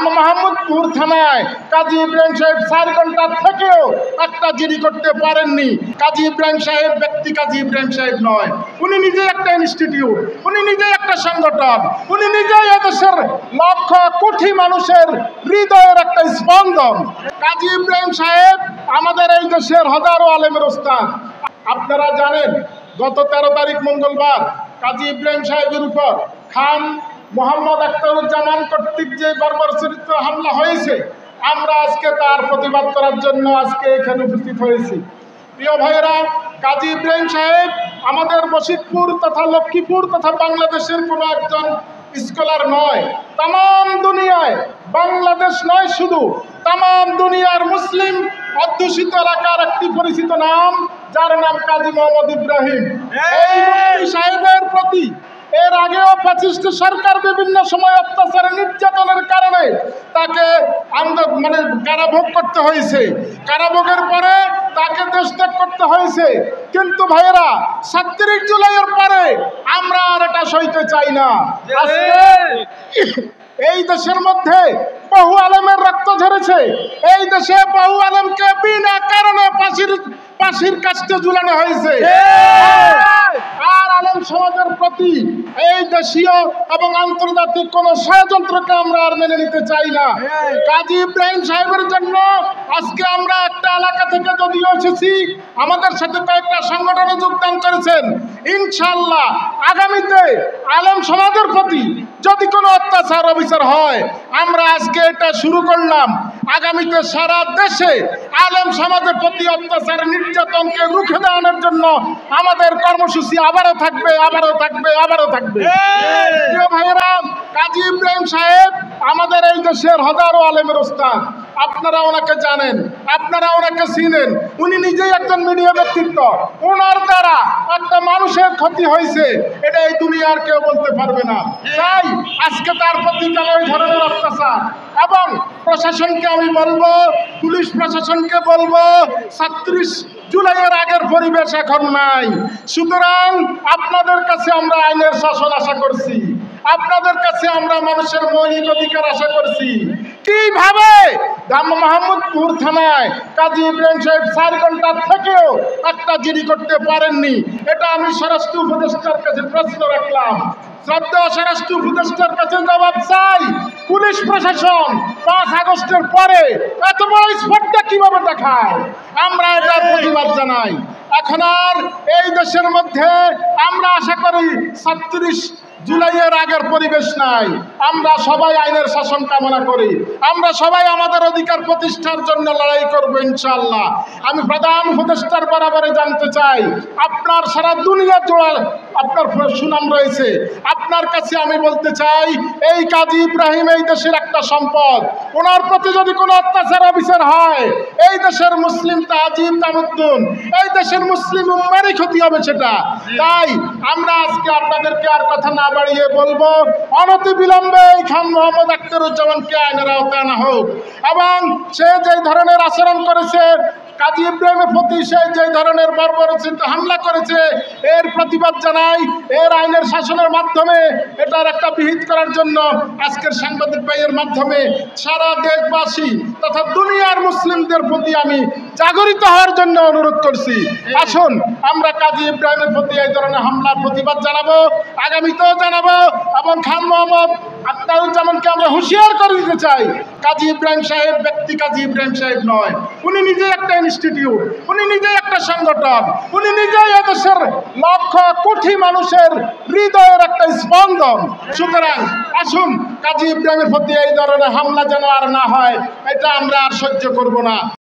মোহাম্মদপুর থানায় কাজী ইব্রাহিম সাহেব 4 ঘন্টা থেকেও একটা জিডি করতে পারেননি। কাজী ইব্রাহিম সাহেব ব্যক্তি কাজী ইব্রাহিম সাহেব নয়, উনি নিজেই একটা ইনস্টিটিউট, উনি নিজেই একটা সংগঠন, উনি নিজেই এদেশের লক্ষ কোটি মানুষের হৃদয়ের একটা স্পন্দন। কাজী ইব্রাহিম সাহেব আমাদের এই দেশের হাজারো আলেমের ওস্তাদ। আপনারা জানেন গত 13 তারিখ মঙ্গলবার কাজী ইব্রাহিম সাহেবের উপর খান মোহাম্মদ আখতারুজ্জামান কর্তৃক যে বর্বরচিত হামলা হয়েছে, আমরা আজকে তার প্রতিবাদ করার জন্য আজকে এখানে উপস্থিত হয়েছি। প্রিয় ভাইয়েরা, কাজী ইব্রাহিম সাহেব আমাদের বশিরপুর তথা লক্ষ্মীপুর তথা বাংলাদেশের কোনো একজন স্কলার নয়, তাম দুনিয়ায়, বাংলাদেশ নয় শুধু, তাম দুনিয়ার মুসলিম অধ্যুষিত এলাকার একটি পরিচিত নাম, যার নাম কাজী মোহাম্মদ ইব্রাহিম। এই মুফতি সাহেবের প্রতি এর আগেও ফ্যাসিস্ট সরকার বিভিন্ন সময় অত্যাচার নির্যাতনের কারণে তাকে কারাভোগ করতে হয়েছে। কারাভোগের পরে তাকে দেশত্যাগ করতে হয়েছে। কিন্তু ভাইয়েরা, 37 জুলাইয়ের পরে আমরা আর এটা সইতে চাই না। আজকে এই দেশের মধ্যে বহু আলেমের রক্ত ঝরেছে। এই দেশে বহু আলেমকে বিনা কারণে ফাঁসির কাস্টে ঝুলানো হয়েছে। আর আলেম সমাজের প্রতি এই দেশীয় এবং আন্তর্জাতিক কোন ষড়যন্ত্রকে আমরা আর মেনে নিতে চাই না। কাজী ইব্রাহিম সাহেবের জন্য আজকে আমরা একটা এলাকা থেকে যদিও এসেছি, আমাদের সাথে কয়েকটা সংগঠনে যোগদান করেছেন। ইনশাআল্লাহ আগামীতে আলেম সমাজের প্রতি যদি কোনো অত্যাচার অবিচার হয়, আমরা আজকে এটা শুরু করলাম, আগামীতে সারা দেশে আলেম সমাজের প্রতি অত্যাচার নির্যাতনকে রুখে দেওয়ানোর জন্য আমাদের কর্মসূচি আবারও থাকবে, আবারও থাকবে, আবারও থাকবে। প্রিয় ভাইয়েরা, কাজী ইব্রাহিম সাহেব আমাদের এই দেশের হাজারো আলেমের ওস্তাদ। আপনারা ওনাকে জানেন, আপনারা ওনাকে চিনেন। উনি নিজেই একজন মিডিয়া ব্যক্তিত্ব। ওনার দ্বারা একটা মানুষের ক্ষতি হয়েছে, এটা এই দুনিয়ার কেউ বলতে পারবে না। তাই আজকে তার প্রতি কেন এই ধরনের অত্যাচার? এবং প্রশাসনকে আমি বলবো, পুলিশ প্রশাসনকে বলবো, 37 জুলাইয়ের আগের পরিবেশ এখন নাই। সুতরাং আপনাদের কাছে আমরা আইনের শাসন আশা করছি, আপনাদের কাছে আমরা মানুষের মৌলিক অধিকার আশা করছি। কিভাবে মোহাম্মদপুর থানায় কাজী ইব্রাহিম সাহেব 4 ঘন্টা থেকেও একটা জিডি করতে পারেননি, এটা আমি স্বরাষ্ট্র উপদেষ্টার কাছে প্রশ্ন রাখলাম। শ্রদ্ধেয় স্বরাষ্ট্র উপদেষ্টার কাছে জবাব চাই, পুলিশ প্রশাসন 5 আগস্টের পরে এত বড় স্পর্ধা কিভাবে দেখায়? আমরা এটার প্রতিবাদ জানাই। এখন আর এই দেশের মধ্যে আমরা আশা করি 37 জুলাইয়ের আগের পরিবেশ নাই। আমরা সবাই আইনের শাসন কামনা করি, আমরা সবাই আমাদের অধিকার প্রতিষ্ঠার জন্য লড়াই করব ইনশাআল্লাহ। আমি প্রধান উপদেষ্টার বরাবরে জানতে চাই, আপনার সারা দুনিয়া জোড়া আপনার সুনাম রয়েছে, আপনার কাছে আমি বলতে চাই, এই কাজী ইব্রাহিম এই দেশের একটা সম্পদ। ওনার প্রতি যদি কোনো অত্যাচার অবিচার হয়, এই দেশের মুসলিম তাজিম তামুদ্দুন, এই দেশের মুসলিম উম্মারই ক্ষতি হবে সেটা। তাই আমরা আজকে আপনাদেরকে আর কথা না বাড়িয়ে বলবো, অনতি বিলম্বে এই খান মোহাম্মদ আখতারুজ্জামানকে আইনের আওতায় আনা হোক। এবং সে যে ধরনের আচরণ করেছে, কাজী ইব্রাহিমের প্রতি সে যে ধরনের বর্বরচিত হামলা করেছে, এর প্রতিবাদ জানাই। এর আইনের শাসনের মাধ্যমে এটার একটা বিহিত করার জন্য আজকের সাংবাদিক ভাইয়ের মাধ্যমে সারা দেশবাসী তথা দুনিয়ার মুসলিমদের প্রতি আমি জাগরিত হওয়ার জন্য অনুরোধ করছি। আসুন আমরা কাজী ইব্রাহিমের প্রতি এই ধরনের হামলার প্রতিবাদ জানাবো, আগামীতেও জানাবো। এবং খান মোহাম্মদ আখতারুজ্জামানকে আমরা হুঁশিয়ার করে দিতে চাই, কাজী ইব্রাহিম সাহেব ব্যক্তি কাজী ইব্রাহিম সাহেব নয়, উনি নিজেই একটা ইনস্টিটিউট, উনি নিজেই একটা সংগঠন, উনি নিজেই এদেশের লক্ষ কোটি মানুষের হৃদয়ের একটা স্পন্দন। সুতরাং আসুন কাজী ইব্রাহিমের প্রতি এই ধরনের হামলা যেন আর না হয়, এটা আমরা আর সহ্য করব না।